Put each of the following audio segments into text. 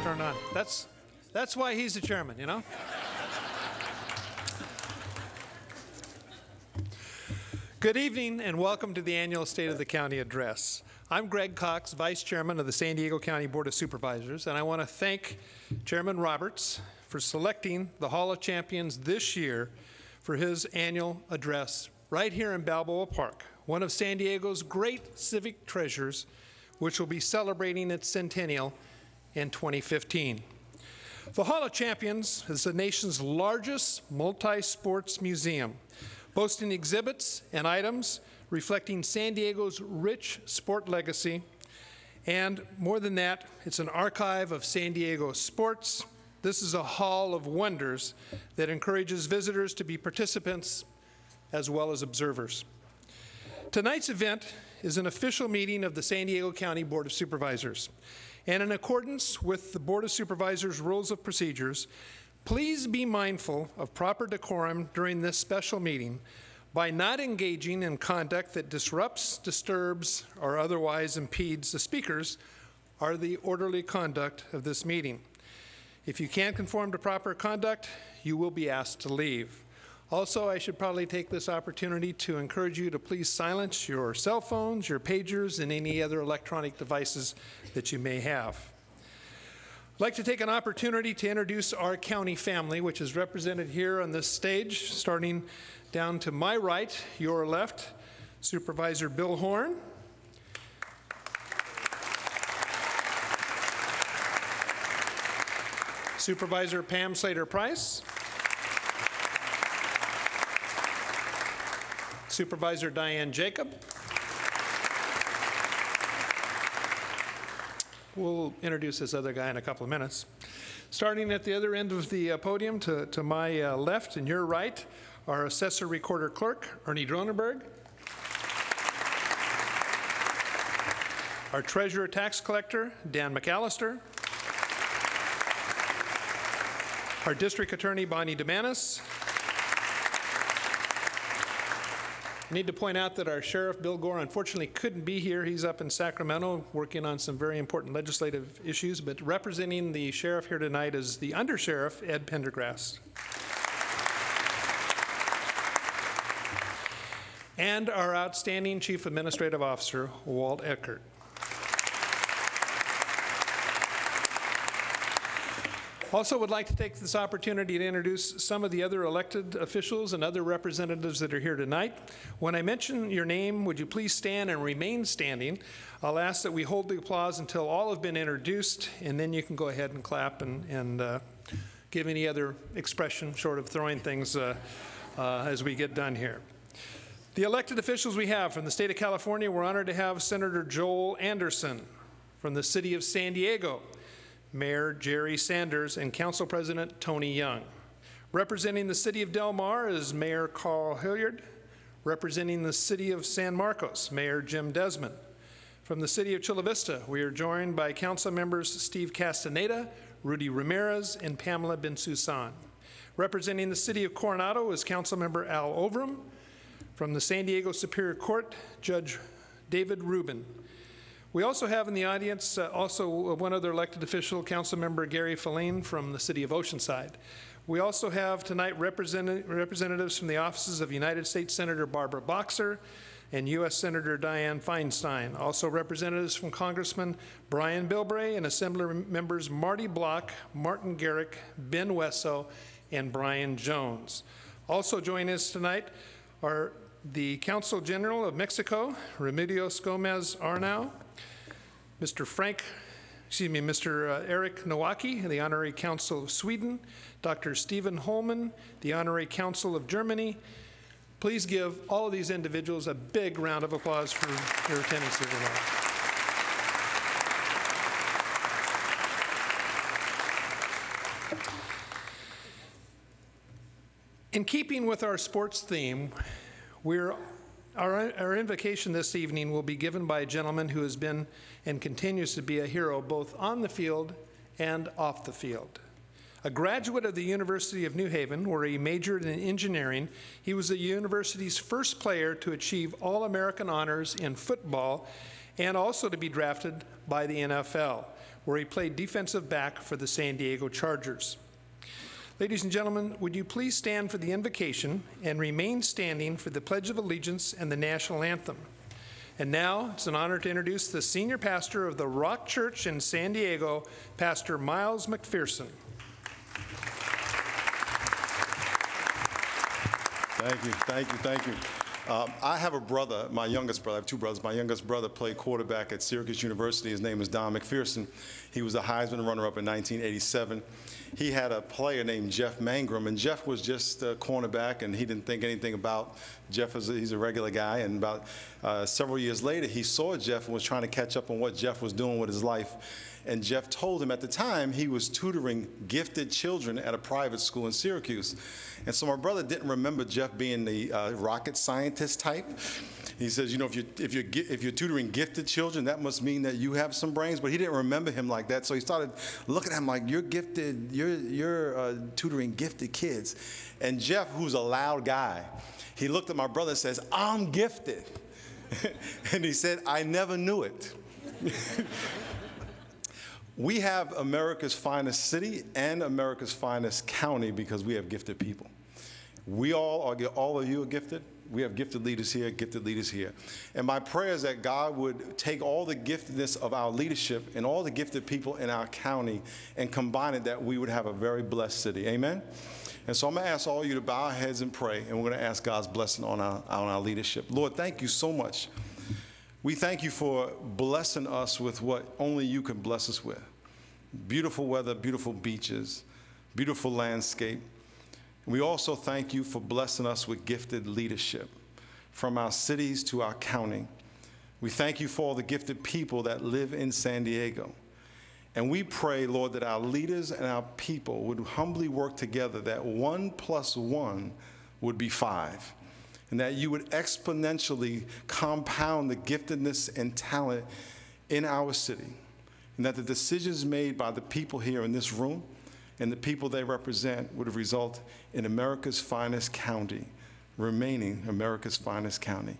Turned on. That's why he's the chairman, you know? Good evening and welcome to the annual State of the County Address. I'm Greg Cox, Vice Chairman of the San Diego County Board of Supervisors, and I want to thank Chairman Roberts for selecting the Hall of Champions this year for his annual address right here in Balboa Park, one of San Diego's great civic treasures, which will be celebrating its centennial in 2015. The Hall of Champions is the nation's largest multi-sports museum, boasting exhibits and items reflecting San Diego's rich sport legacy. And more than that, it's an archive of San Diego sports. This is a hall of wonders that encourages visitors to be participants as well as observers. Tonight's event is an official meeting of the San Diego County Board of Supervisors. And in accordance with the Board of Supervisors' rules of procedures, please be mindful of proper decorum during this special meeting by not engaging in conduct that disrupts, disturbs, or otherwise impedes the speakers or the orderly conduct of this meeting. If you can't conform to proper conduct, you will be asked to leave. Also, I should probably take this opportunity to encourage you to please silence your cell phones, your pagers, and any other electronic devices that you may have. I'd like to take an opportunity to introduce our county family, which is represented here on this stage, starting down to my right, your left, Supervisor Bill Horn, Supervisor Pam Slater-Price, Supervisor Diane Jacob. We'll introduce this other guy in a couple of minutes. Starting at the other end of the podium to my left and your right, our Assessor Recorder Clerk, Ernie Dronenberg. Our Treasurer Tax Collector, Dan McAllister. Our District Attorney, Bonnie DeManis. I need to point out that our Sheriff, Bill Gore, unfortunately couldn't be here. He's up in Sacramento working on some very important legislative issues, but representing the Sheriff here tonight is the Undersheriff, Ed Pendergrass. And our outstanding Chief Administrative Officer, Walt Eckert. Also would like to take this opportunity to introduce some of the other elected officials and other representatives that are here tonight. When I mention your name, would you please stand and remain standing? I'll ask that we hold the applause until all have been introduced, and then you can go ahead and clap and give any other expression short of throwing things as we get done here. The elected officials we have from the state of California, we're honored to have Senator Joel Anderson. From the city of San Diego, Mayor Jerry Sanders and Council President Tony Young. Representing the city of Del Mar is Mayor Carl Hilliard. Representing the city of San Marcos, Mayor Jim Desmond. From the city of Chula Vista, we are joined by council members Steve Castaneda, Rudy Ramirez, and Pamela Bensusan. Representing the city of Coronado is Council Member Al Ovram. From the San Diego Superior Court, Judge David Rubin. We also have in the audience one other elected official, Council Member Gary Feline from the city of Oceanside. We also have tonight representatives from the offices of United States Senator Barbara Boxer and U.S. Senator Dianne Feinstein. Also representatives from Congressman Brian Bilbray and Assembly members Marty Block, Martin Garrick, Ben Wesso, and Brian Jones. Also joining us tonight are the Consul General of Mexico, Remedios Gomez Arnau, Mr. Eric Nowacki, the Honorary Consul of Sweden, Dr. Stephen Holman, the Honorary Consul of Germany. Please give all of these individuals a big round of applause for their attendance here tonight. In keeping with our sports theme, our invocation this evening will be given by a gentleman who has been and continues to be a hero both on the field and off the field. A graduate of the University of New Haven, where he majored in engineering, he was the university's first player to achieve All-American honors in football and also to be drafted by the NFL, where he played defensive back for the San Diego Chargers. Ladies and gentlemen, would you please stand for the invocation and remain standing for the Pledge of Allegiance and the National Anthem. And now, it's an honor to introduce the senior pastor of the Rock Church in San Diego, Pastor Miles McPherson. Thank you. I have a brother, my youngest brother. I have two brothers. My youngest brother played quarterback at Syracuse University. His name is Don McPherson. He was a Heisman runner-up in 1987. He had a player named Jeff Mangrum, and Jeff was just a cornerback, and he didn't think anything about Jeff. He's a regular guy, and about several years later, he saw Jeff and was trying to catch up on what Jeff was doing with his life. And Jeff told him at the time he was tutoring gifted children at a private school in Syracuse. And so my brother didn't remember Jeff being the rocket scientist type. He says, you know, if you're tutoring gifted children, that must mean that you have some brains. But he didn't remember him like that. So he started looking at him like, you're gifted, you're tutoring gifted kids. And Jeff, who's a loud guy, he looked at my brother and says, I'm gifted. And he said, I never knew it. We have America's finest city and America's finest county because we have gifted people. All of you are gifted. We have gifted leaders here. And my prayer is that God would take all the giftedness of our leadership and all the gifted people in our county and combine it that we would have a very blessed city. Amen? And so I'm going to ask all of you to bow our heads and pray, and we're going to ask God's blessing on our leadership. Lord, thank you so much. We thank you for blessing us with what only you can bless us with. Beautiful weather, beautiful beaches, beautiful landscape. We also thank you for blessing us with gifted leadership from our cities to our county. We thank you for all the gifted people that live in San Diego. And we pray, Lord, that our leaders and our people would humbly work together, that 1 + 1 would be 5. And that you would exponentially compound the giftedness and talent in our city. And that the decisions made by the people here in this room and the people they represent would result in America's finest county, remaining America's finest county.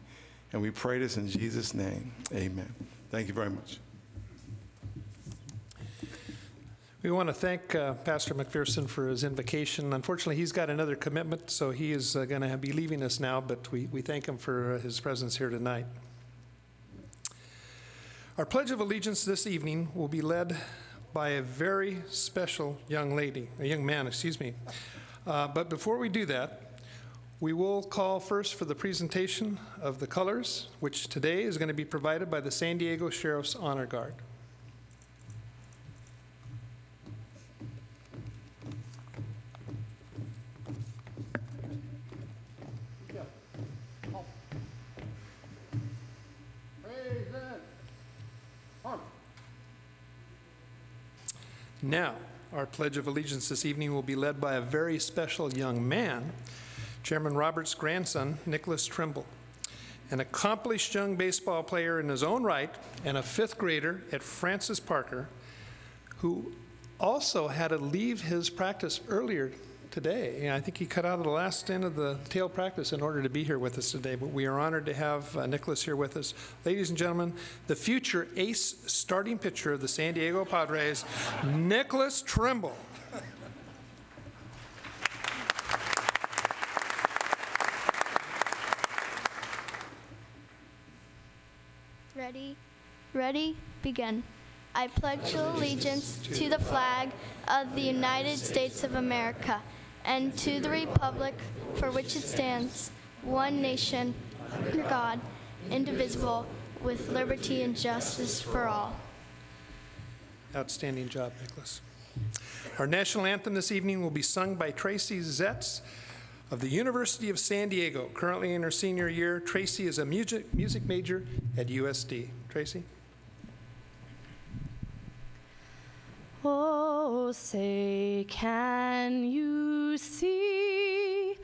And we pray this in Jesus' name. Amen. Thank you very much. We want to thank Pastor McPherson for his invocation. Unfortunately, he's got another commitment, so he is going to be leaving us now, but we thank him for his presence here tonight. Our Pledge of Allegiance this evening will be led by a very special young man. But before we do that, we will call first for the presentation of the colors, which today is going to be provided by the San Diego Sheriff's Honor Guard. Now, our Pledge of Allegiance this evening will be led by a very special young man, Chairman Roberts' grandson, Nicholas Trimble, an accomplished young baseball player in his own right and a 5th grader at Francis Parker, who also had to leave his practice earlier today. I think he cut out of the last end of the tail practice in order to be here with us today, but we are honored to have Nicholas here with us. Ladies and gentlemen, the future ace starting pitcher of the San Diego Padres, Nicholas Trimble. Ready, begin. I pledge allegiance to the flag of the United States of America and to the republic for which it stands, one nation, under God, indivisible, with liberty and justice for all. Outstanding job, Nicholas. Our national anthem this evening will be sung by Tracy Zetz of the University of San Diego. Currently in her senior year, Tracy is a music major at USD. Tracy? Oh, say, can you see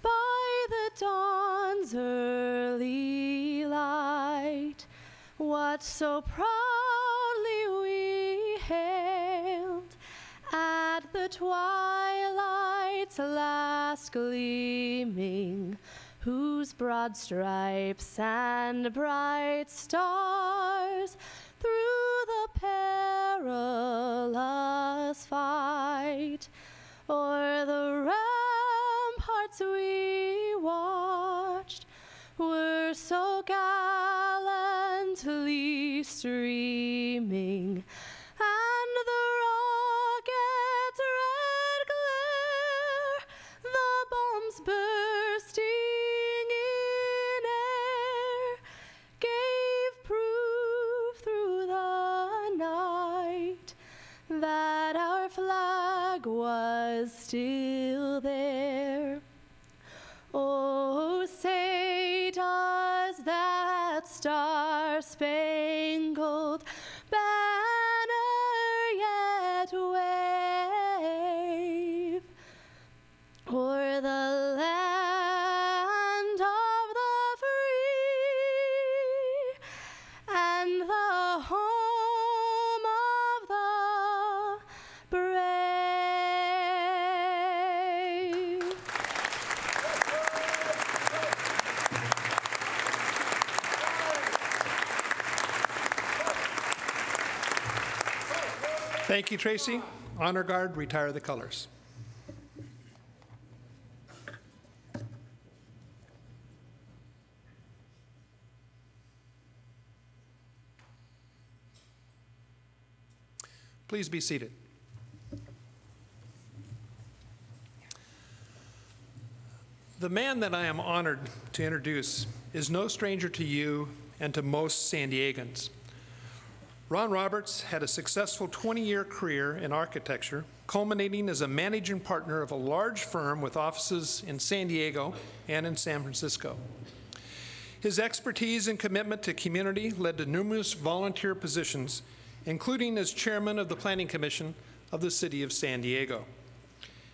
by the dawn's early light what so proudly we hailed at the twilight's last gleaming, whose broad stripes and bright stars through the perilous fight o'er the ramparts we watched were so gallantly streaming, and the rocket's red glare, the bombs bursting in air, gave proof through the night that our flag was still there. Oh, say, does that star-spangled banner yet wave o'er the land of the free and the home of the brave? Thank you, Tracy. Honor Guard, retire the colors. Please be seated. The man that I am honored to introduce is no stranger to you and to most San Diegans. Ron Roberts had a successful 20-year career in architecture, culminating as a managing partner of a large firm with offices in San Diego and in San Francisco. His expertise and commitment to community led to numerous volunteer positions, including as chairman of the Planning Commission of the City of San Diego.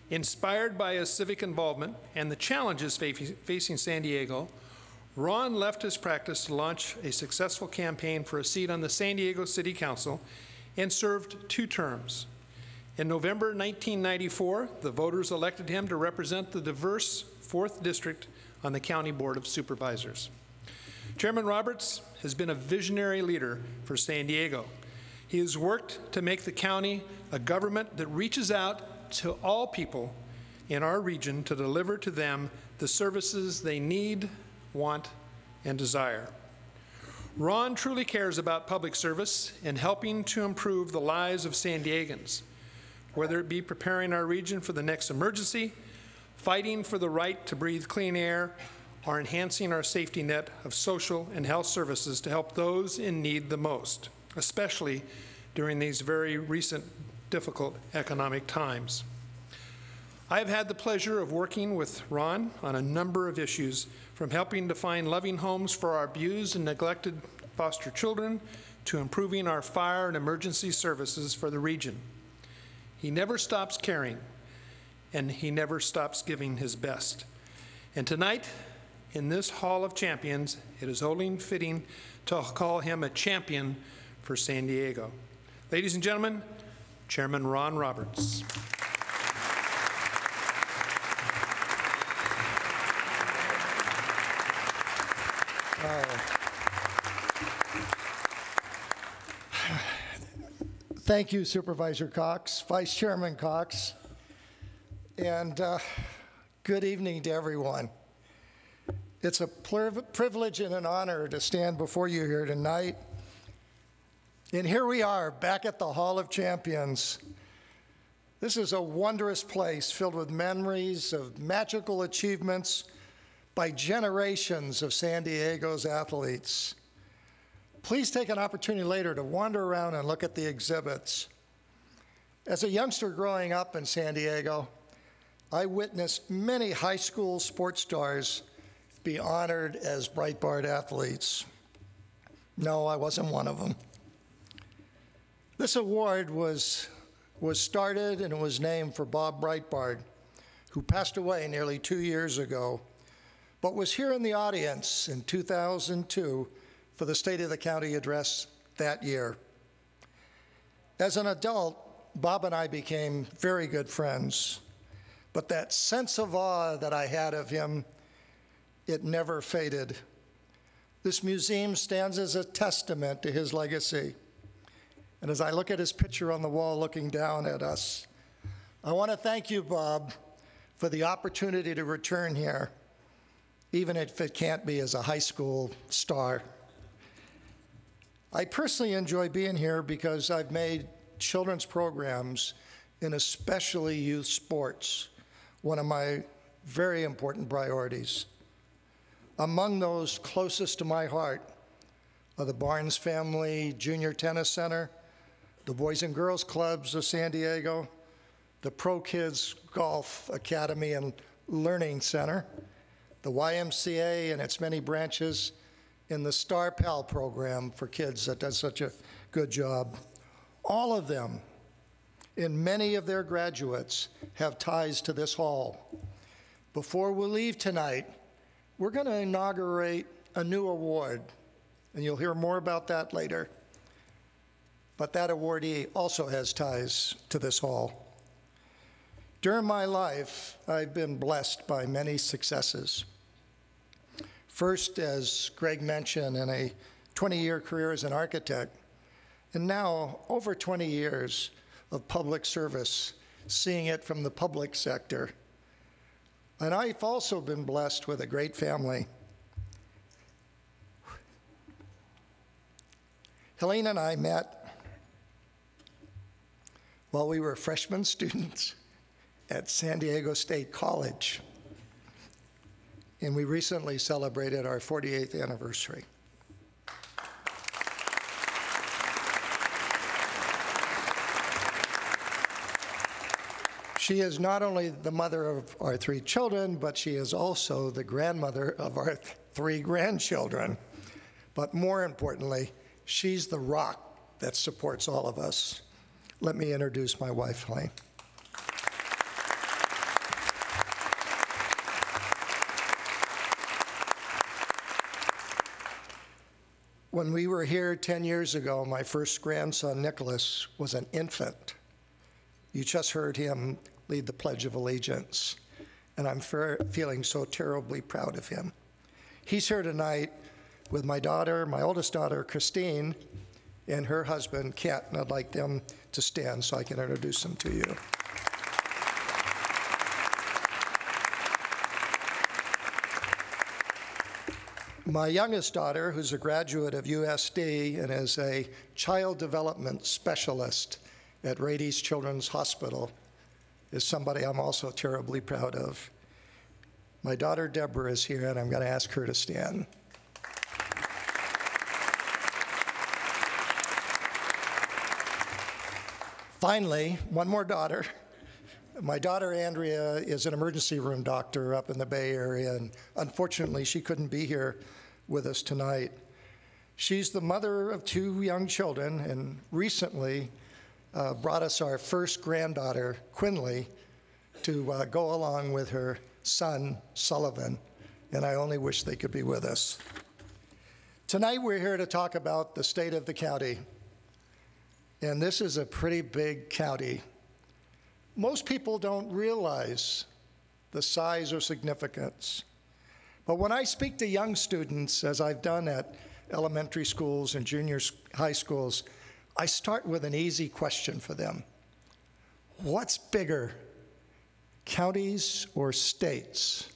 Inspired by his civic involvement and the challenges facing San Diego, Ron left his practice to launch a successful campaign for a seat on the San Diego City Council and served 2 terms. In November 1994, the voters elected him to represent the diverse 4th District on the County Board of Supervisors. Chairman Roberts has been a visionary leader for San Diego. He has worked to make the county a government that reaches out to all people in our region to deliver to them the services they need, want, and desire. Ron truly cares about public service and helping to improve the lives of San Diegans, whether it be preparing our region for the next emergency, fighting for the right to breathe clean air, or enhancing our safety net of social and health services to help those in need the most, especially during these very recent difficult economic times. I have had the pleasure of working with Ron on a number of issues, from helping to find loving homes for our abused and neglected foster children to improving our fire and emergency services for the region. He never stops caring, and he never stops giving his best. And tonight, in this Hall of Champions, it is only fitting to call him a champion for San Diego. Ladies and gentlemen, Chairman Ron Roberts. Thank you, Supervisor Cox, Vice Chairman Cox, and good evening to everyone. It's a privilege and an honor to stand before you here tonight. And here we are, back at the Hall of Champions. This is a wondrous place filled with memories of magical achievements by generations of San Diego's athletes. Please take an opportunity later to wander around and look at the exhibits. As a youngster growing up in San Diego, I witnessed many high school sports stars be honored as Breitbart athletes. No, I wasn't one of them. This award was started and it was named for Bob Breitbart, who passed away nearly 2 years ago, but was here in the audience in 2002 for the State of the County address that year. As an adult, Bob and I became very good friends, but that sense of awe that I had of him, it never faded. This museum stands as a testament to his legacy. And as I look at his picture on the wall looking down at us, I want to thank you, Bob, for the opportunity to return here, even if it can't be as a high school star. I personally enjoy being here because I've made children's programs, and especially youth sports, one of my very important priorities. Among those closest to my heart are the Barnes Family Junior Tennis Center, the Boys and Girls Clubs of San Diego, the Pro Kids Golf Academy and Learning Center, the YMCA and its many branches, and the Star Pal program for kids that does such a good job. All of them, and many of their graduates, have ties to this hall. Before we leave tonight, we're going to inaugurate a new award, and you'll hear more about that later. But that awardee also has ties to this hall. During my life, I've been blessed by many successes. First, as Greg mentioned, in a 20-year career as an architect, and now over 20 years of public service, seeing it from the public sector. And I've also been blessed with a great family. Helene and I met while we were freshman students at San Diego State College. And we recently celebrated our 48th anniversary. She is not only the mother of our 3 children, but she is also the grandmother of our 3 grandchildren. But more importantly, she's the rock that supports all of us. Let me introduce my wife, Helene. When we were here 10 years ago, my first grandson, Nicholas, was an infant. You just heard him lead the Pledge of Allegiance, and I'm feeling so terribly proud of him. He's here tonight with my daughter, my oldest daughter, Christine, and her husband, Kent, and I'd like them to stand so I can introduce them to you. My youngest daughter, who's a graduate of USD and is a child development specialist at Rady's Children's Hospital, is somebody I'm also terribly proud of. My daughter Deborah is here, and I'm going to ask her to stand. Finally, one more daughter. My daughter Andrea is an emergency room doctor up in the Bay Area, and unfortunately she couldn't be here with us tonight. She's the mother of 2 young children, and recently brought us our first granddaughter, Quinley, to go along with her son, Sullivan, and I only wish they could be with us. Tonight we're here to talk about the state of the county, and this is a pretty big county. Most people don't realize the size or significance, but when I speak to young students, as I've done at elementary schools and junior high schools, I start with an easy question for them. What's bigger, counties or states?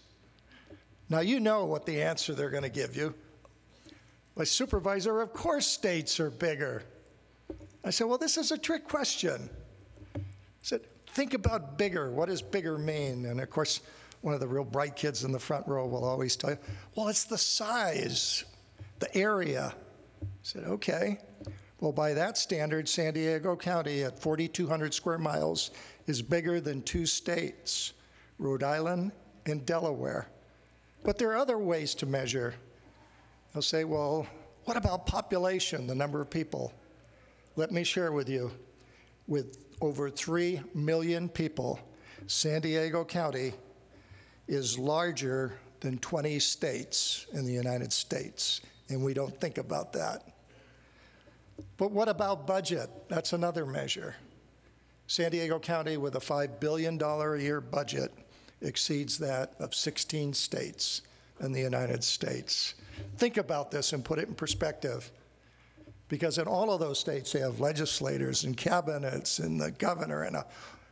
Now you know what the answer they're going to give you. My supervisor, of course states are bigger. I said, well, this is a trick question. I said, think about bigger. What does bigger mean? And of course, one of the real bright kids in the front row will always tell you, well, it's the size, the area. I said, okay. Well, by that standard, San Diego County at 4,200 square miles is bigger than 2 states, Rhode Island and Delaware. But there are other ways to measure. They'll say, well, what about population, the number of people? Let me share with you, with over 3 million people, San Diego County is larger than 20 states in the United States, and we don't think about that. But what about budget? That's another measure. San Diego County, with a $5 billion a year budget, exceeds that of 16 states in the United States. Think about this and put it in perspective, because in all of those states, they have legislators and cabinets and the governor, and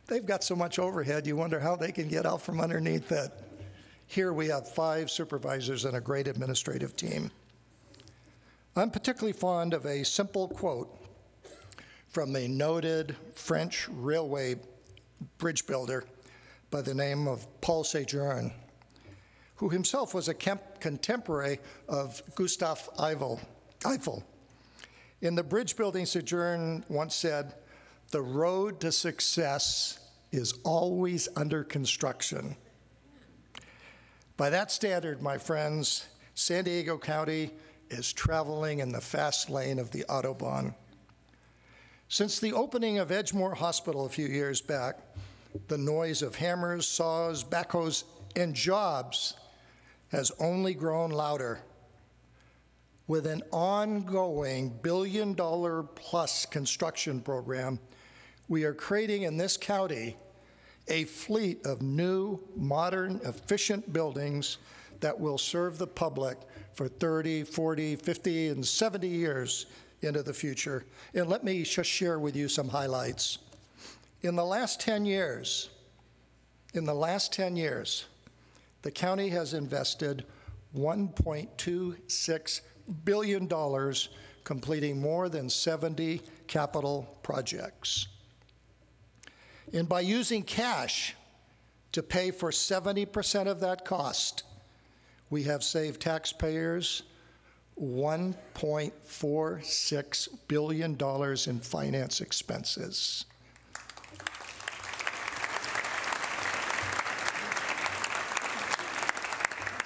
they've got so much overhead, you wonder how they can get out from underneath it. Here we have 5 supervisors and a great administrative team. I'm particularly fond of a simple quote from a noted French railway bridge builder by the name of Paul Séjourne, who himself was a contemporary of Gustave Eiffel. In the bridge building, Séjourne once said, "The road to success is always under construction." By that standard, my friends, San Diego County is traveling in the fast lane of the Autobahn. Since the opening of Edgemoor Hospital a few years back, the noise of hammers, saws, backhoes, and jobs has only grown louder. With an ongoing billion-dollar-plus construction program, we are creating in this county a fleet of new, modern, efficient buildings that will serve the public for 30, 40, 50, and 70 years into the future. And let me just share with you some highlights. In the last 10 years, the county has invested $1.26 billion, completing more than 70 capital projects. And by using cash to pay for 70% of that cost, we have saved taxpayers $1.46 billion in finance expenses.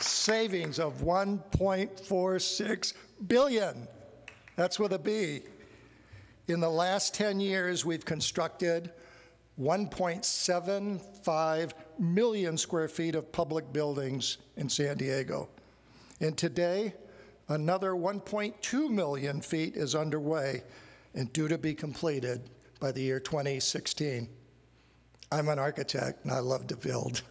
Savings of $1.46 billion. That's with a B. In the last 10 years, we've constructed 1.75 million square feet of public buildings in San Diego. And today, another 1.2 million feet is underway and due to be completed by the year 2016. I'm an architect and I love to build.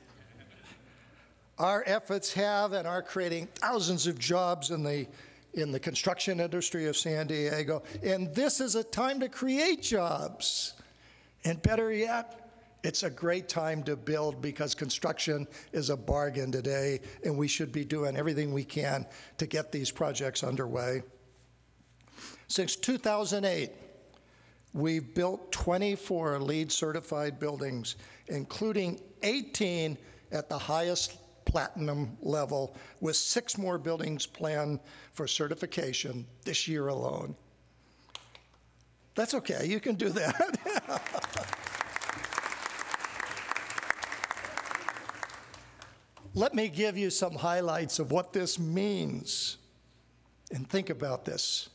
Our efforts have and are creating thousands of jobs in the construction industry of San Diego, and this is a time to create jobs. And better yet, it's a great time to build because construction is a bargain today, and we should be doing everything we can to get these projects underway. Since 2008, we've built 24 LEED certified buildings, including 18 at the highest platinum level, with 6 more buildings planned for certification this year alone. That's okay, you can do that. Let me give you some highlights of what this means. And think about this.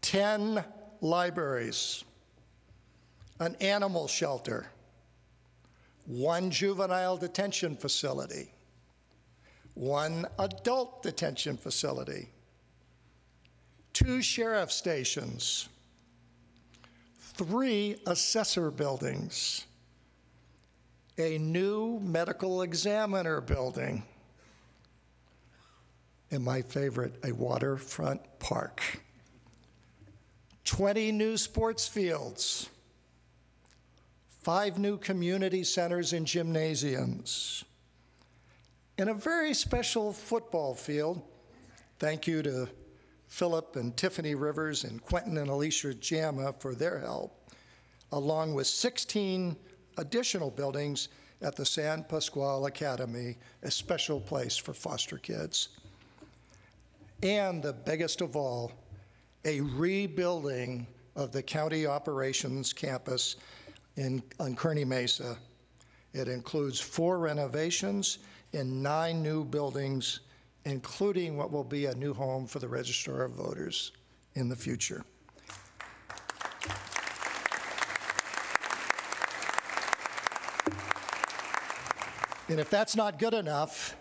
10 libraries, an animal shelter, 1 juvenile detention facility, 1 adult detention facility, 2 sheriff stations, 3 assessor buildings, a new medical examiner building, and my favorite, a waterfront park, 20 new sports fields, 5 new community centers and gymnasiums, and a very special football field. Thank you to Philip and Tiffany Rivers and Quentin and Alicia Jama for their help, along with 16 additional buildings at the San Pasquale Academy, a special place for foster kids. And the biggest of all, a rebuilding of the County Operations Campus on Kearney Mesa. It includes 4 renovations and 9 new buildings, including what will be a new home for the Registrar of Voters in the future. And if that's not good enough,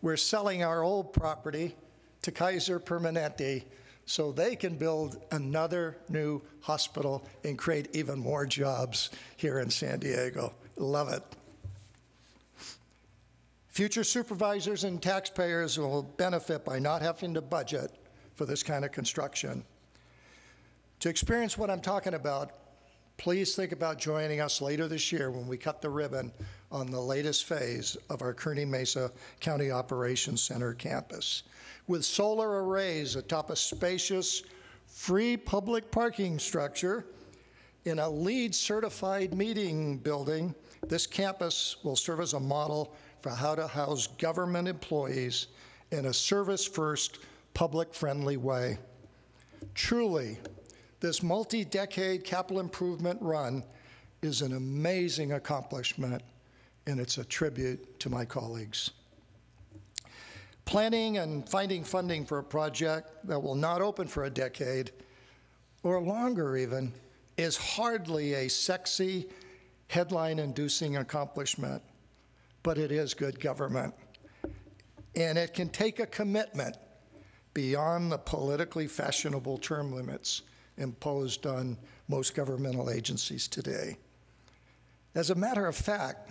we're selling our old property to Kaiser Permanente so they can build another new hospital and create even more jobs here in San Diego. Love it. Future supervisors and taxpayers will benefit by not having to budget for this kind of construction. To experience what I'm talking about, please think about joining us later this year when we cut the ribbon on the latest phase of our Kearney Mesa County Operations Center campus. With solar arrays atop a spacious, free public parking structure in a LEED certified meeting building, this campus will serve as a model for how to house government employees in a service-first, public-friendly way. Truly, this multi-decade capital improvement run is an amazing accomplishment, and it's a tribute to my colleagues. Planning and finding funding for a project that will not open for a decade, or longer even, is hardly a sexy, headline-inducing accomplishment, but it is good government. And it can take a commitment beyond the politically fashionable term limits imposed on most governmental agencies today. As a matter of fact,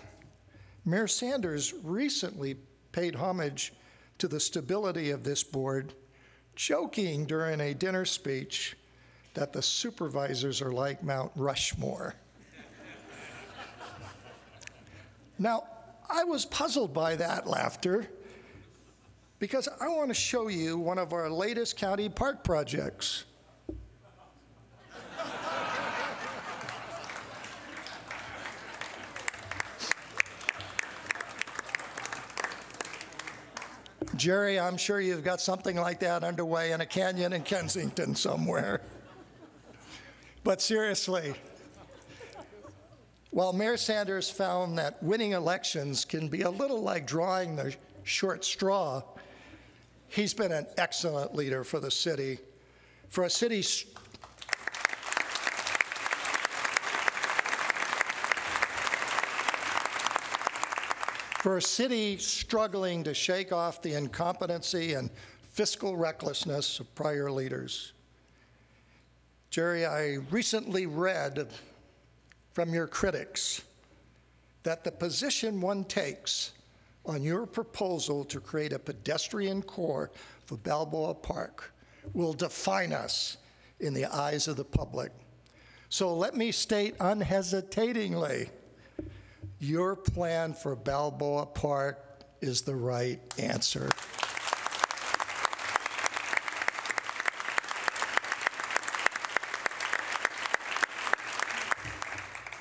Mayor Sanders recently paid homage to the stability of this board, joking during a dinner speech that the supervisors are like Mount Rushmore. Now, I was puzzled by that laughter because I want to show you one of our latest county park projects. Jerry, I'm sure you've got something like that underway in a canyon in Kensington somewhere. But seriously, while Mayor Sanders found that winning elections can be a little like drawing the short straw, he's been an excellent leader for the city. For a city struggling to shake off the incompetency and fiscal recklessness of prior leaders. Jerry, I recently read from your critics that the position one takes on your proposal to create a pedestrian core for Balboa Park will define us in the eyes of the public. So let me state unhesitatingly, your plan for Balboa Park is the right answer.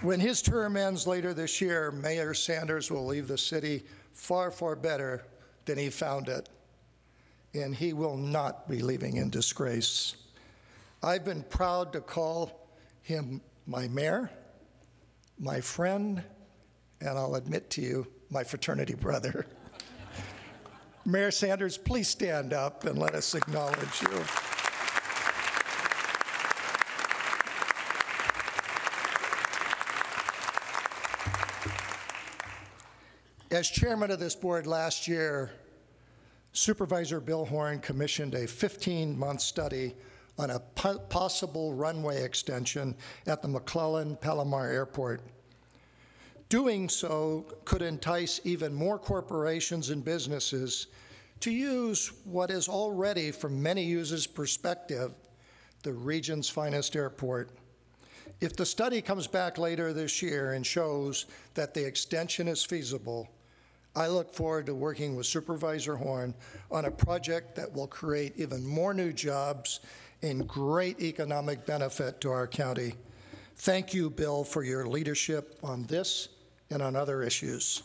When his term ends later this year, Mayor Sanders will leave the city far, far better than he found it, and he will not be leaving in disgrace. I've been proud to call him my mayor, my friend, and I'll admit to you, my fraternity brother. Mayor Sanders, please stand up and let us acknowledge you. As chairman of this board last year, Supervisor Bill Horn commissioned a 15-month study on a possible runway extension at the McClellan-Palomar Airport. Doing so could entice even more corporations and businesses to use what is already, from many users' perspective, the region's finest airport. If the study comes back later this year and shows that the extension is feasible, I look forward to working with Supervisor Horn on a project that will create even more new jobs and great economic benefit to our county. Thank you, Bill, for your leadership on this and on other issues.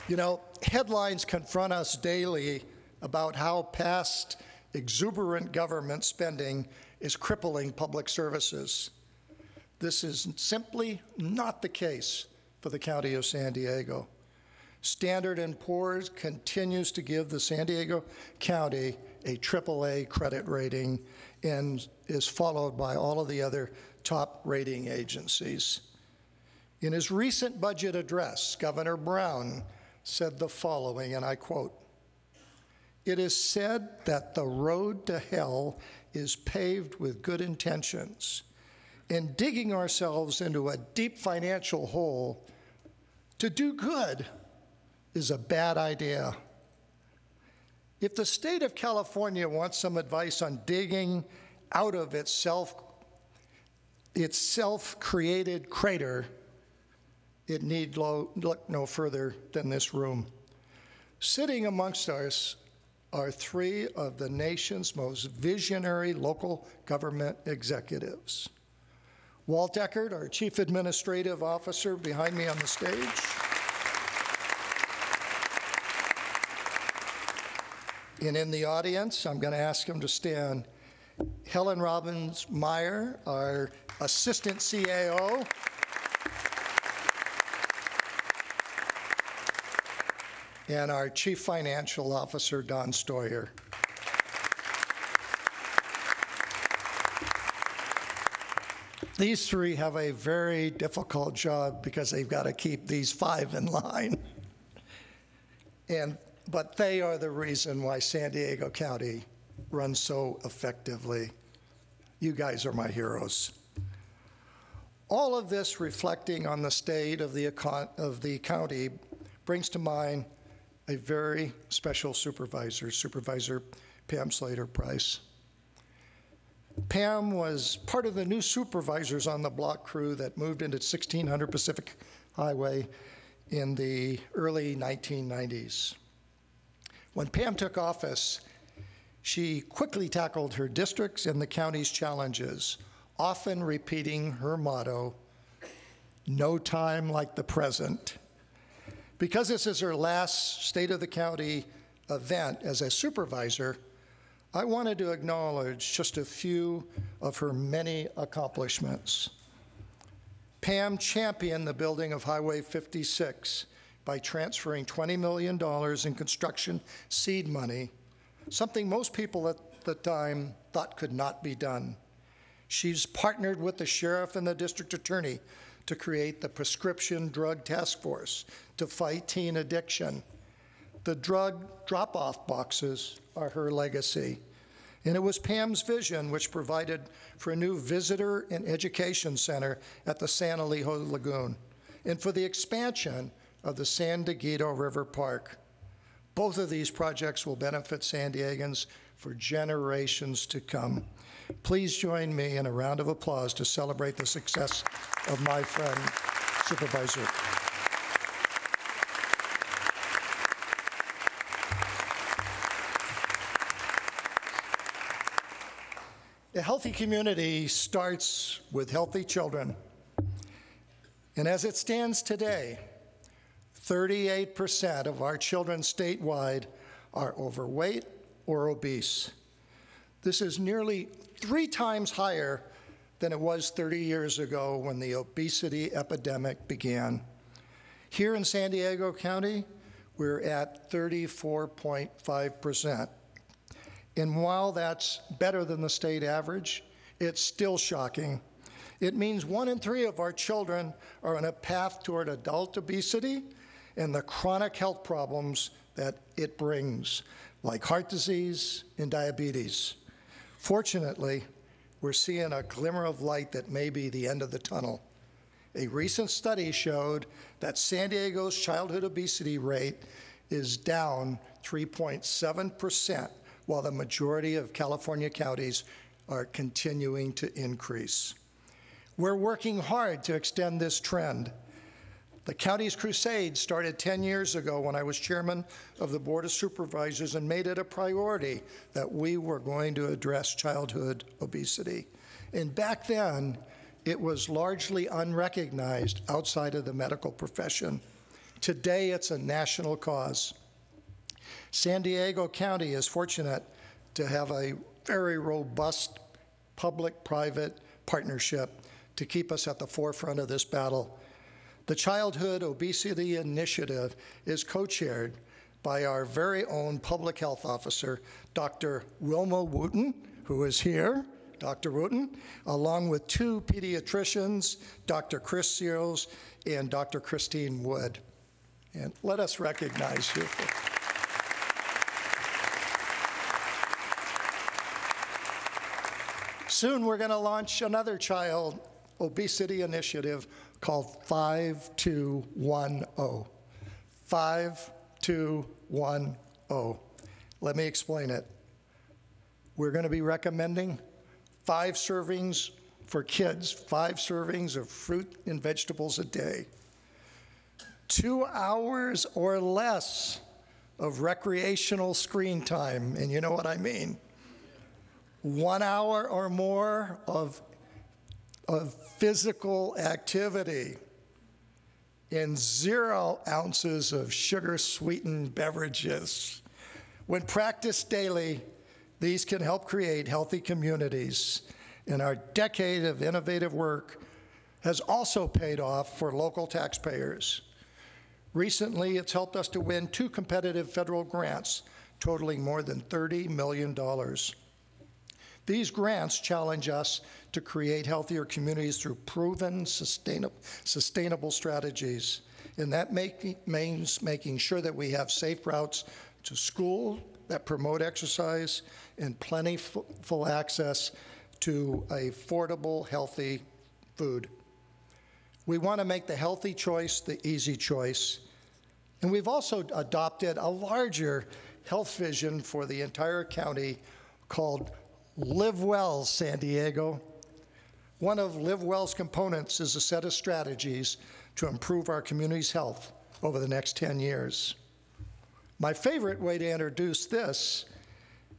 You know, headlines confront us daily about how past exuberant government spending is crippling public services. This is simply not the case for the County of San Diego. Standard & Poor's continues to give the San Diego County a AAA credit rating and is followed by all of the other top rating agencies. In his recent budget address, Governor Brown said the following, and I quote, "It is said that the road to hell is paved with good intentions, and digging ourselves into a deep financial hole to do good is a bad idea. If the state of California wants some advice on digging out of its self-created crater, it need look no further than this room. Sitting amongst us are three of the nation's most visionary local government executives. Walt Eckert, our Chief Administrative Officer, behind me on the stage. And in the audience, I'm going to ask him to stand. Helen Robbins-Meyer, our Assistant CAO. And our Chief Financial Officer, Don Stoyer. These three have a very difficult job because they've got to keep these five in line. But they are the reason why San Diego County runs so effectively. You guys are my heroes. All of this reflecting on the state of the county brings to mind a very special supervisor, Supervisor Pam Slater-Price. Pam was part of the new supervisors on the block crew that moved into 1600 Pacific Highway in the early 1990s. When Pam took office, she quickly tackled her district's and the county's challenges, often repeating her motto, "No time like the present." Because this is her last State of the County event as a supervisor, I wanted to acknowledge just a few of her many accomplishments. Pam championed the building of Highway 56 by transferring $20 million in construction seed money, something most people at the time thought could not be done. She's partnered with the sheriff and the district attorney to create the Prescription Drug Task Force to fight teen addiction. The drug drop-off boxes are her legacy. And it was Pam's vision which provided for a new visitor and education center at the San Elijo Lagoon and for the expansion of the San Diego River Park. Both of these projects will benefit San Diegans for generations to come. Please join me in a round of applause to celebrate the success of my friend, Supervisor. A healthy community starts with healthy children. And as it stands today, 38% of our children statewide are overweight or obese. This is nearly 3 times higher than it was 30 years ago when the obesity epidemic began. Here in San Diego County, we're at 34.5%. And while that's better than the state average, it's still shocking. It means 1 in 3 of our children are on a path toward adult obesity and the chronic health problems that it brings, like heart disease and diabetes. Fortunately, we're seeing a glimmer of light that may be the end of the tunnel. A recent study showed that San Diego's childhood obesity rate is down 3.7%, while the majority of California counties are continuing to increase. We're working hard to extend this trend. The county's crusade started 10 years ago when I was chairman of the Board of Supervisors and made it a priority that we were going to address childhood obesity. And back then, it was largely unrecognized outside of the medical profession. Today, it's a national cause. San Diego County is fortunate to have a very robust public-private partnership to keep us at the forefront of this battle. The Childhood Obesity Initiative is co-chaired by our very own public health officer, Dr. Wilma Wooten, who is here, Dr. Wooten, along with two pediatricians, Dr. Chris Seals and Dr. Christine Wood. And let us recognize you. Soon we're going to launch another child obesity initiative called 5210. 5210. Let me explain it. We're going to be recommending 5 servings for kids, 5 servings of fruit and vegetables a day, 2 hours or less of recreational screen time, and you know what I mean. 1 hour or more of physical activity, and 0 ounces of sugar-sweetened beverages. When practiced daily, these can help create healthy communities, and our decade of innovative work has also paid off for local taxpayers. Recently, it's helped us to win 2 competitive federal grants totaling more than $30 million. These grants challenge us to create healthier communities through proven, sustainable strategies. And that means making sure that we have safe routes to school that promote exercise and plentiful access to affordable, healthy food. We want to make the healthy choice the easy choice. And we've also adopted a larger health vision for the entire county called Live Well, San Diego. One of Live Well's components is a set of strategies to improve our community's health over the next 10 years. My favorite way to introduce this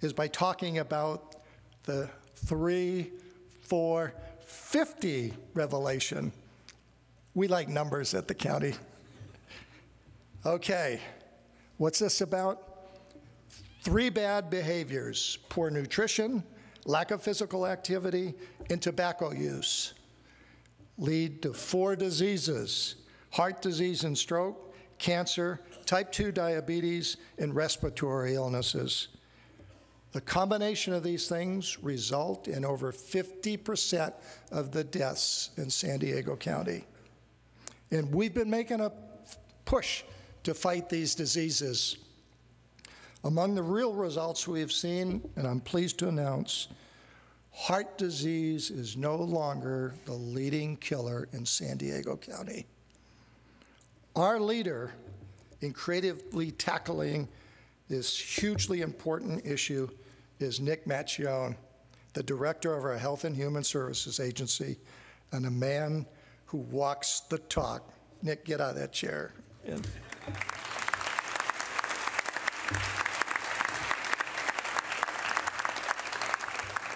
is by talking about the 3, 4, 50 revelation. We like numbers at the county. Okay, what's this about? 3 bad behaviors: poor nutrition, lack of physical activity, and tobacco use lead to 4 diseases: heart disease and stroke, cancer, type 2 diabetes, and respiratory illnesses. The combination of these things result in over 50% of the deaths in San Diego County. And we've been making a push to fight these diseases. Among the real results we have seen, and I'm pleased to announce, heart disease is no longer the leading killer in San Diego County. Our leader in creatively tackling this hugely important issue is Nick Macchione, the director of our Health and Human Services Agency, and a man who walks the talk. Nick, get out of that chair.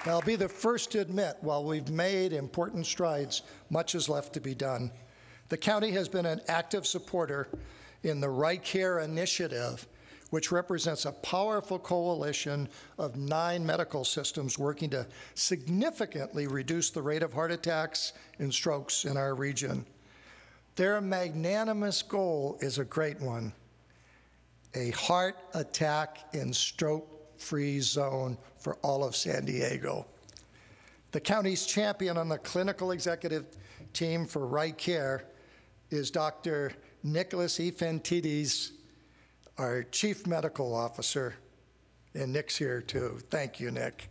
I'll be the first to admit, while we've made important strides, much is left to be done. The county has been an active supporter in the Right Care Initiative, which represents a powerful coalition of 9 medical systems working to significantly reduce the rate of heart attacks and strokes in our region. Their magnanimous goal is a great one: a heart attack and stroke-free zone for all of San Diego. The county's champion on the clinical executive team for Right Care is Dr. Nicholas Ifantidis, our chief medical officer, and Nick's here too. Thank you, Nick.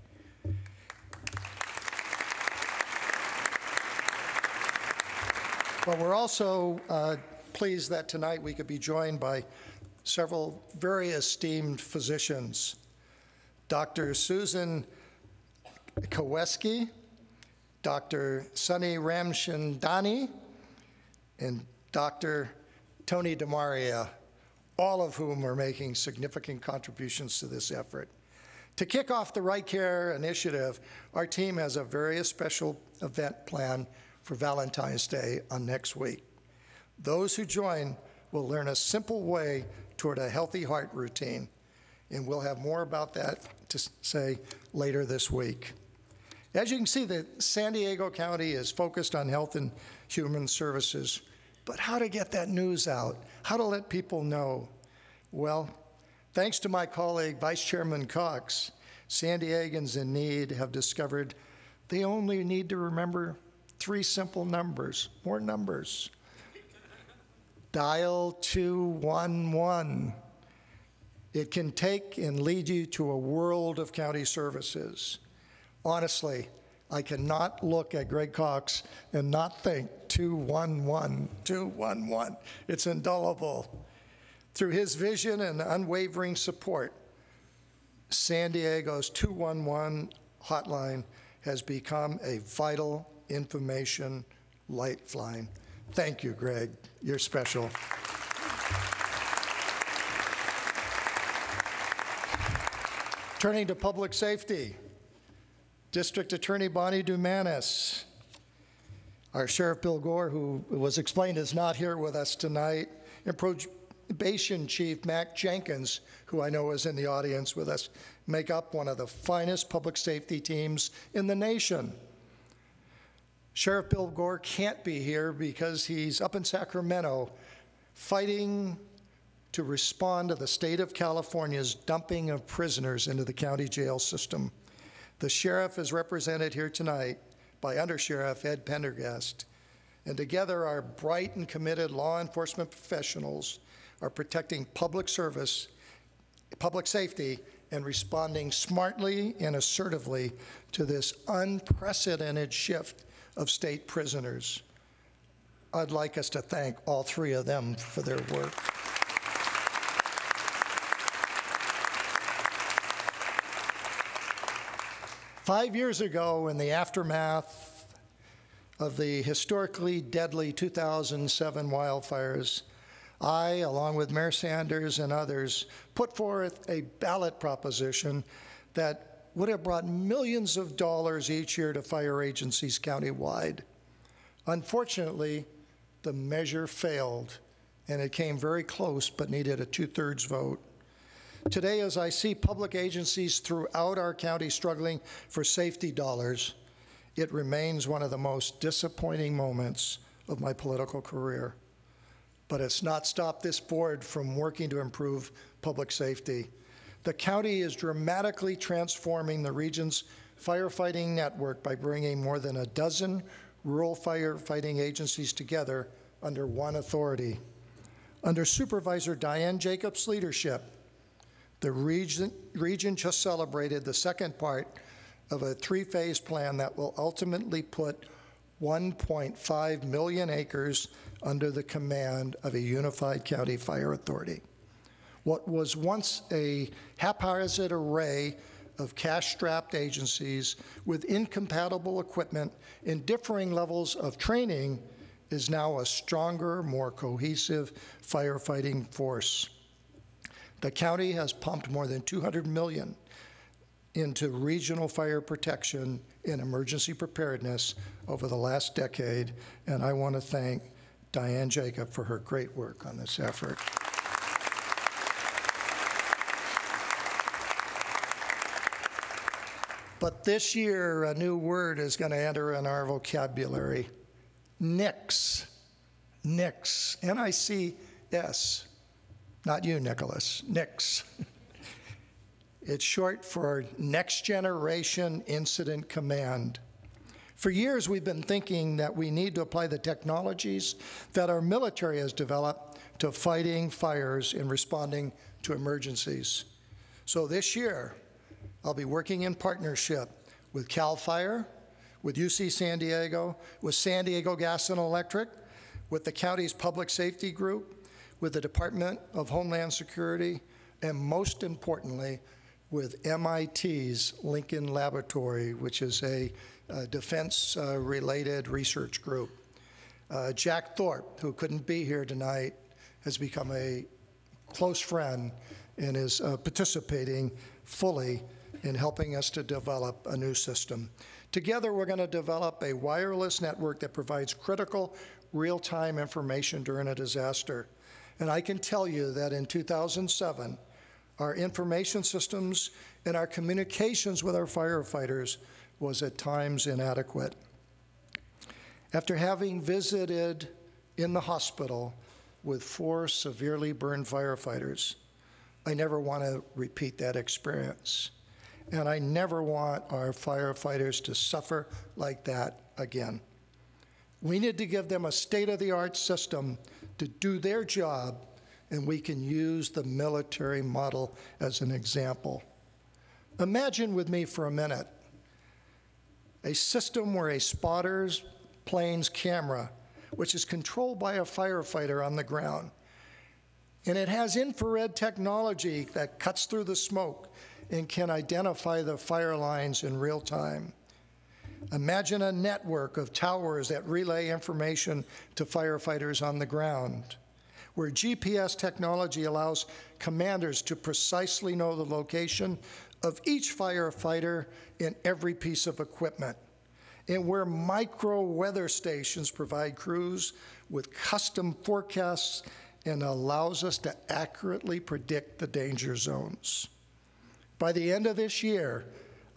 But we're also pleased that tonight we could be joined by several very esteemed physicians. Dr. Susan Koweski, Dr. Sunny Ramchandani, and Dr. Tony DeMaria, all of whom are making significant contributions to this effort. To kick off the Right Care Initiative, our team has a very special event planned for Valentine's Day on next week. Those who join will learn a simple way toward a healthy heart routine. And we'll have more about that to say later this week. As you can see, the San Diego County is focused on health and human services, but how to get that news out, how to let people know. Well, thanks to my colleague, Vice Chairman Cox, San Diegans in need have discovered they only need to remember 3 simple numbers, more numbers. Dial 211. It can take and lead you to a world of county services. Honestly, I cannot look at Greg Cox and not think 211, 211. It's indelible. Through his vision and unwavering support, San Diego's 211 hotline has become a vital information lifeline. Thank you, Greg. You're special. Turning to public safety, District Attorney Bonnie Dumanis, our Sheriff Bill Gore, who was explained is not here with us tonight, and Probation Chief Mac Jenkins, who I know is in the audience with us, make up one of the finest public safety teams in the nation. Sheriff Bill Gore can't be here because he's up in Sacramento fighting to respond to the state of California's dumping of prisoners into the county jail system. The sheriff is represented here tonight by Under Sheriff Ed Pendergast, and together our bright and committed law enforcement professionals are protecting public safety, and responding smartly and assertively to this unprecedented shift of state prisoners. I'd like us to thank all 3 of them for their work. Five years ago, in the aftermath of the historically deadly 2007 wildfires, I, along with Mayor Sanders and others, put forth a ballot proposition that would have brought millions of dollars each year to fire agencies countywide. Unfortunately, the measure failed, and it came very close but needed a 2/3 vote. Today, as I see public agencies throughout our county struggling for safety dollars, it remains one of the most disappointing moments of my political career. But it's not stopped this board from working to improve public safety. The county is dramatically transforming the region's firefighting network by bringing more than a dozen rural firefighting agencies together under one authority. Under Supervisor Diane Jacobs' leadership, the region just celebrated the second part of a 3-phase plan that will ultimately put 1.5 million acres under the command of a unified county fire authority. What was once a haphazard array of cash-strapped agencies with incompatible equipment and differing levels of training is now a stronger, more cohesive firefighting force. The county has pumped more than $200 million into regional fire protection and emergency preparedness over the last decade, and I want to thank Diane Jacob for her great work on this effort. But this year, a new word is going to enter in our vocabulary: NICS. NICS. N-I-C-S. Not you, Nicholas. NICS. It's short for Next Generation Incident Command. For years, we've been thinking that we need to apply the technologies that our military has developed to fighting fires and responding to emergencies. So this year, I'll be working in partnership with CAL FIRE, with UC San Diego, with San Diego Gas and Electric, with the county's public safety group, with the Department of Homeland Security, and most importantly, with MIT's Lincoln Laboratory, which is a defense-related research group. Jack Thorpe, who couldn't be here tonight, has become a close friend and is participating fully in helping us to develop a new system. Together, we're going to develop a wireless network that provides critical real-time information during a disaster. And I can tell you that in 2007, Our information systems and our communications with our firefighters was at times inadequate. After having visited in the hospital with 4 severely burned firefighters, I never want to repeat that experience. And I never want our firefighters to suffer like that again. We need to give them a state-of-the-art system to do their job, and we can use the military model as an example. Imagine with me for a minute a system where a spotter's plane's camera, which is controlled by a firefighter on the ground, and it has infrared technology that cuts through the smoke and can identify the fire lines in real time. Imagine a network of towers that relay information to firefighters on the ground, where GPS technology allows commanders to precisely know the location of each firefighter in every piece of equipment, and where micro weather stations provide crews with custom forecasts and allows us to accurately predict the danger zones. By the end of this year,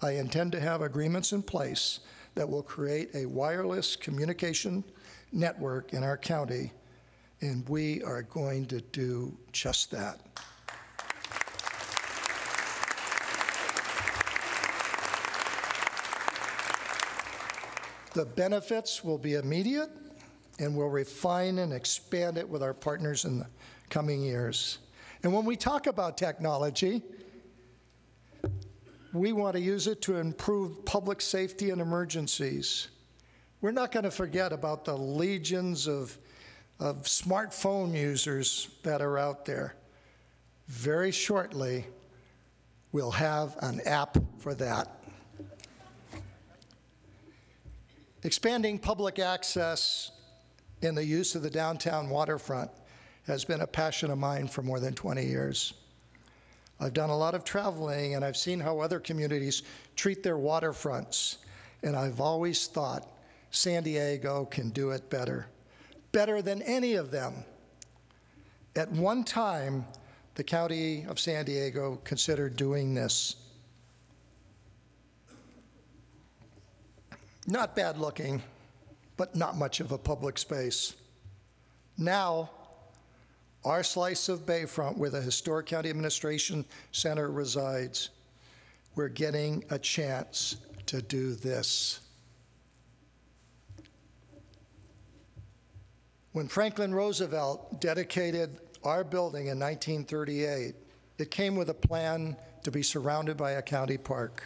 I intend to have agreements in place that will create a wireless communication network in our county, and we are going to do just that. The benefits will be immediate, and we'll refine and expand it with our partners in the coming years. And when we talk about technology, we want to use it to improve public safety in emergencies. We're not going to forget about the legions of smartphone users that are out there. Very shortly, we'll have an app for that. Expanding public access in the use of the downtown waterfront has been a passion of mine for more than 20 years. I've done a lot of traveling, and I've seen how other communities treat their waterfronts, and I've always thought San Diego can do it better than any of them. At one time, the County of San Diego considered doing this. Not bad looking, but not much of a public space. Now, our slice of Bayfront, where the Historic County Administration Center resides, we're getting a chance to do this. When Franklin Roosevelt dedicated our building in 1938, it came with a plan to be surrounded by a county park.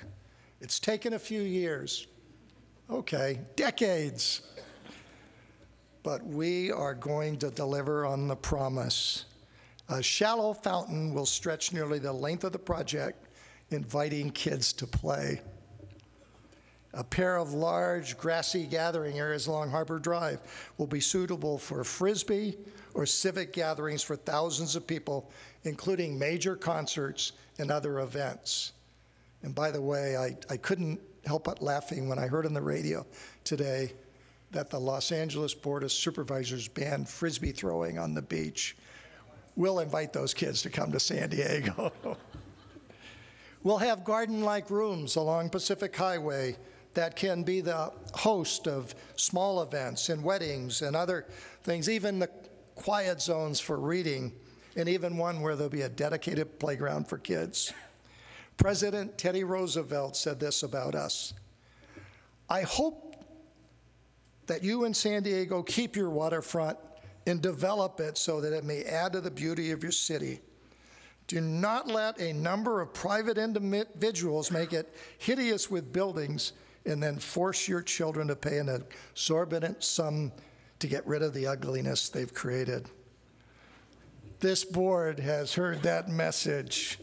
It's taken a few years, okay, decades. But we are going to deliver on the promise. A shallow fountain will stretch nearly the length of the project, inviting kids to play. A pair of large grassy gathering areas along Harbor Drive will be suitable for Frisbee or civic gatherings for thousands of people, including major concerts and other events. And by the way, I couldn't help but laughing when I heard on the radio today that the Los Angeles Board of Supervisors banned Frisbee throwing on the beach. We'll invite those kids to come to San Diego. We'll have garden-like rooms along Pacific Highway that can be the host of small events and weddings and other things, even the quiet zones for reading, and even one where there'll be a dedicated playground for kids. President Teddy Roosevelt said this about us: I hope that you in San Diego keep your waterfront and develop it so that it may add to the beauty of your city. Do not let a number of private individuals make it hideous with buildings and then force your children to pay an exorbitant sum to get rid of the ugliness they've created. This board has heard that message.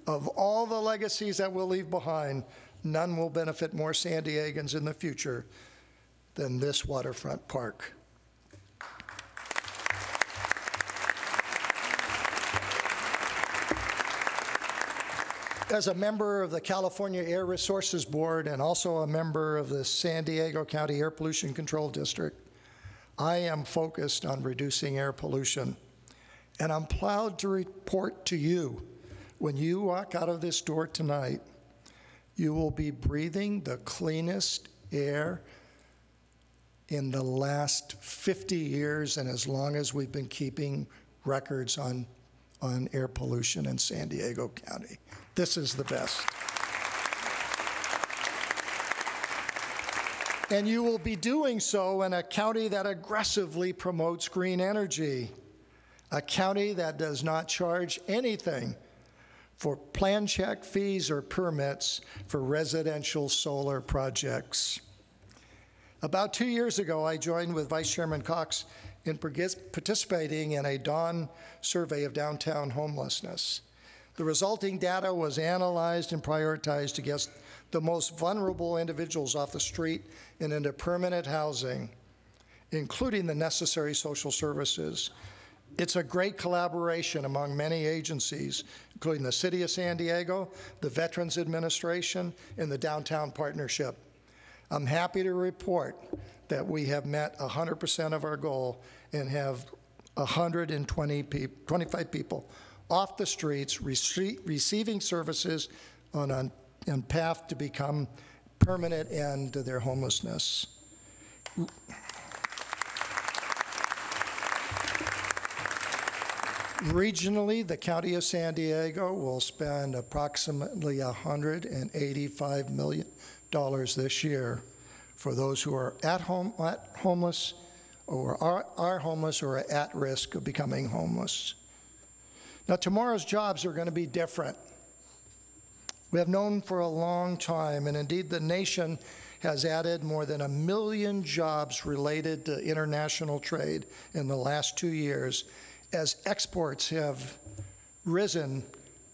Of all the legacies that we'll leave behind, none will benefit more San Diegans in the future than this waterfront park. As a member of the California Air Resources Board and also a member of the San Diego County Air Pollution Control District, I am focused on reducing air pollution. And I'm proud to report to you when you walk out of this door tonight, you will be breathing the cleanest air in the last 50 years and as long as we've been keeping records on air pollution in San Diego County. This is the best. And you will be doing so in a county that aggressively promotes green energy, a county that does not charge anything for plan check fees or permits for residential solar projects. About 2 years ago, I joined with Vice Chairman Cox in participating in a dawn survey of downtown homelessness. The resulting data was analyzed and prioritized to get the most vulnerable individuals off the street and into permanent housing, including the necessary social services. It's a great collaboration among many agencies, including the City of San Diego, the Veterans Administration, and the Downtown Partnership. I'm happy to report that we have met 100% of our goal and have 125 people off the streets receiving services on path to become permanent end to their homelessness. Regionally, the County of San Diego will spend approximately $185 million this year for those who are homeless or are homeless or are at risk of becoming homeless. Now, tomorrow's jobs are going to be different. We have known for a long time, and indeed the nation has added more than 1 million jobs related to international trade in the last 2 years, as exports have risen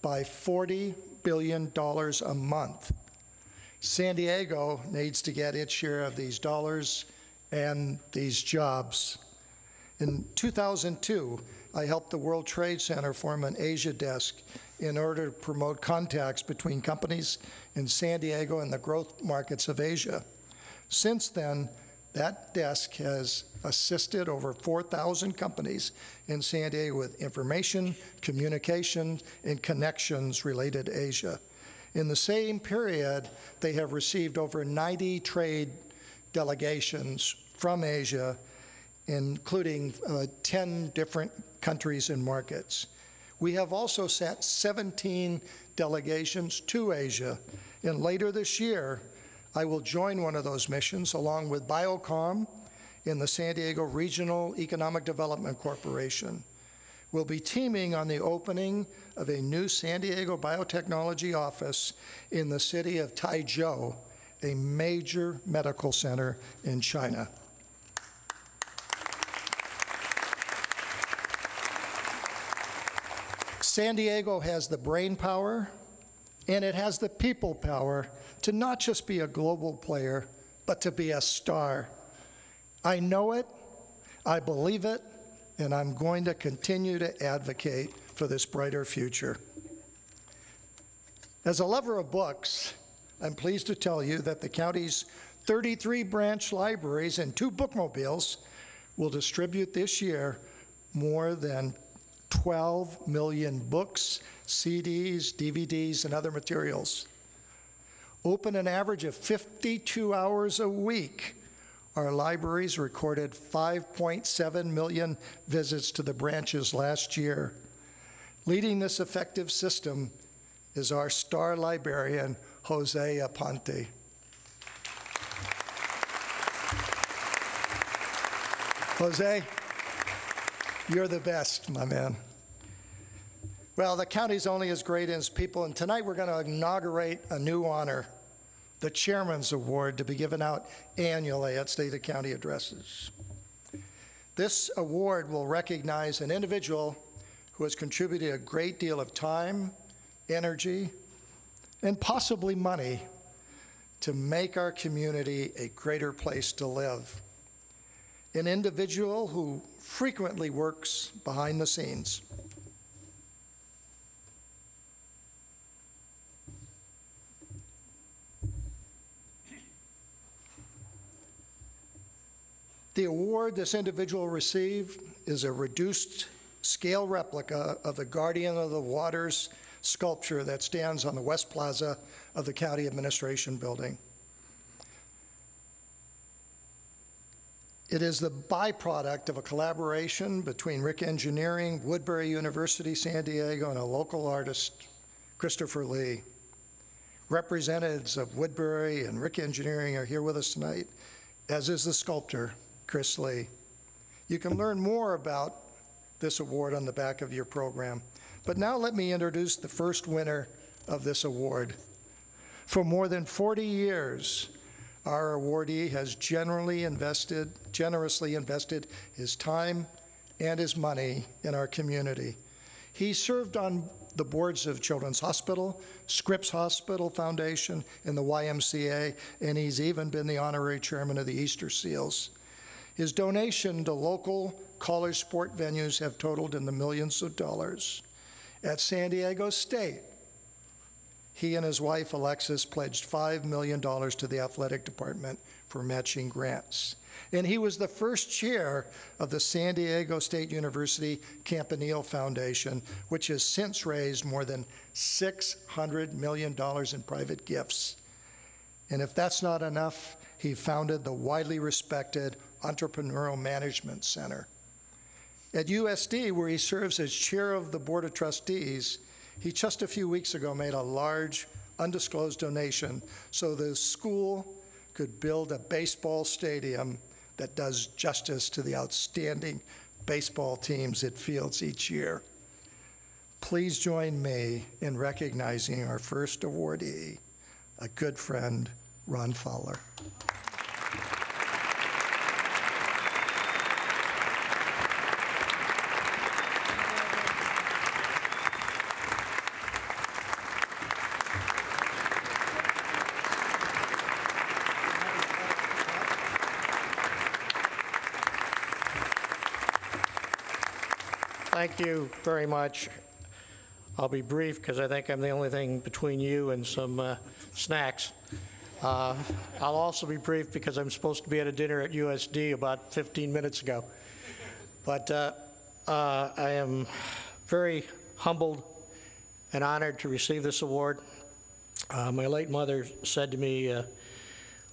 by $40 billion a month. San Diego needs to get its share of these dollars and these jobs. In 2002, I helped the World Trade Center form an Asia desk in order to promote contacts between companies in San Diego and the growth markets of Asia. Since then, that desk has assisted over 4,000 companies in San Diego with information, communication, and connections related to Asia. In the same period, they have received over 90 trade delegations from Asia, including 10 different countries and markets. We have also sent 17 delegations to Asia, and later this year, I will join one of those missions along with Biocom in the San Diego Regional Economic Development Corporation. We'll be teaming on the opening of a new San Diego biotechnology office in the city of Taizhou, a major medical center in China. San Diego has the brain power and it has the people power to not just be a global player, but to be a star. I know it, I believe it, and I'm going to continue to advocate for this brighter future. As a lover of books, I'm pleased to tell you that the county's 33 branch libraries and 2 bookmobiles will distribute this year more than 12 million books, CDs, DVDs, and other materials. Open an average of 52 hours a week, our libraries recorded 5.7 million visits to the branches last year. Leading this effective system is our star librarian, Jose Aponte. Jose, you're the best, my man. Well, the county's only as great as people, and tonight we're going to inaugurate a new honor, the Chairman's Award, to be given out annually at State and County addresses. This award will recognize an individual who has contributed a great deal of time, energy, and possibly money to make our community a greater place to live. An individual who frequently works behind the scenes. The award this individual received is a reduced scale replica of the Guardian of the Waters sculpture that stands on the West Plaza of the County Administration Building. It is the byproduct of a collaboration between Rick Engineering, Woodbury University, San Diego, and a local artist, Christopher Lee. Representatives of Woodbury and Rick Engineering are here with us tonight, as is the sculptor, Chris Lee. You can learn more about this award on the back of your program. But now let me introduce the first winner of this award. For more than 40 years, our awardee has generously invested his time and his money in our community. He served on the boards of Children's Hospital, Scripps Hospital Foundation, and the YMCA, and he's even been the honorary chairman of the Easter Seals. His donation to local college sport venues have totaled in the millions of dollars. At San Diego State, he and his wife, Alexis, pledged $5 million to the athletic department for matching grants. And he was the first chair of the San Diego State University Campanile Foundation, which has since raised more than $600 million in private gifts. And if that's not enough, he founded the widely respected Entrepreneurial Management Center. At USD, where he serves as chair of the Board of Trustees, he just a few weeks ago made a large, undisclosed donation so the school could build a baseball stadium that does justice to the outstanding baseball teams it fields each year. Please join me in recognizing our first awardee, a good friend, Ron Fowler. Thank you very much. I'll be brief because I think I'm the only thing between you and some snacks. I'll also be brief because I'm supposed to be at a dinner at USD about 15 minutes ago. But I am very humbled and honored to receive this award. My late mother said to me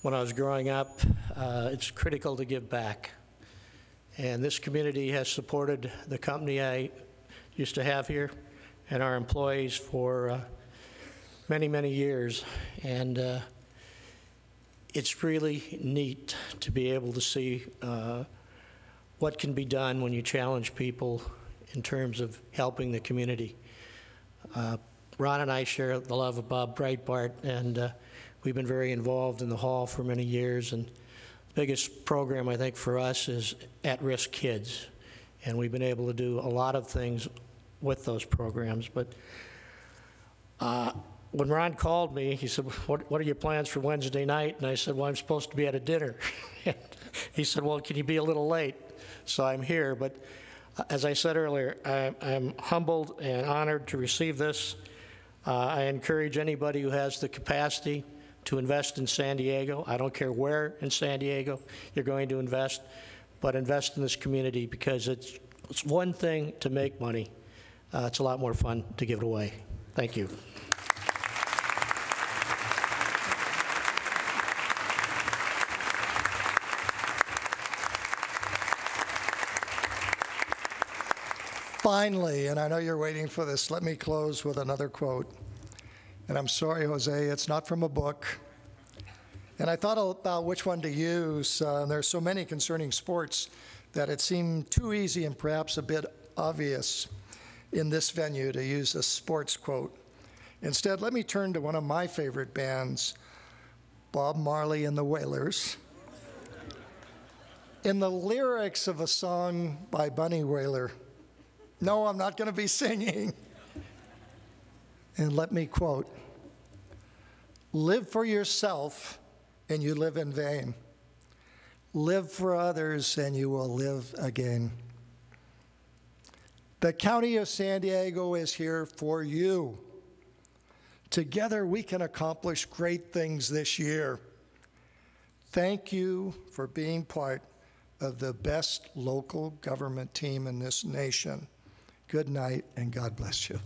when I was growing up, it's critical to give back. And this community has supported the company I used to have here and our employees for many, many years. And it's really neat to be able to see what can be done when you challenge people in terms of helping the community. Ron and I share the love of Bob Breitbart, and we've been very involved in the hall for many years. And biggest program, I think, for us is at-risk kids. And we've been able to do a lot of things with those programs. But when Ron called me, he said, what are your plans for Wednesday night? And I said, well, I'm supposed to be at a dinner. He said, well, can you be a little late? So I'm here. But as I said earlier, I'm humbled and honored to receive this. I encourage anybody who has the capacity to invest in San Diego. I don't care where in San Diego you're going to invest, but invest in this community because it's one thing to make money. It's a lot more fun to give it away. Thank you. Finally, and I know you're waiting for this, let me close with another quote. And I'm sorry, Jose, it's not from a book. And I thought about which one to use. There's so many concerning sports that it seemed too easy and perhaps a bit obvious in this venue to use a sports quote. Instead, let me turn to one of my favorite bands, Bob Marley and the Wailers. In the lyrics of a song by Bunny Wailer, no, I'm not going to be singing. And let me quote, live for yourself and you live in vain. Live for others and you will live again. The County of San Diego is here for you. Together we can accomplish great things this year. Thank you for being part of the best local government team in this nation. Good night and God bless you.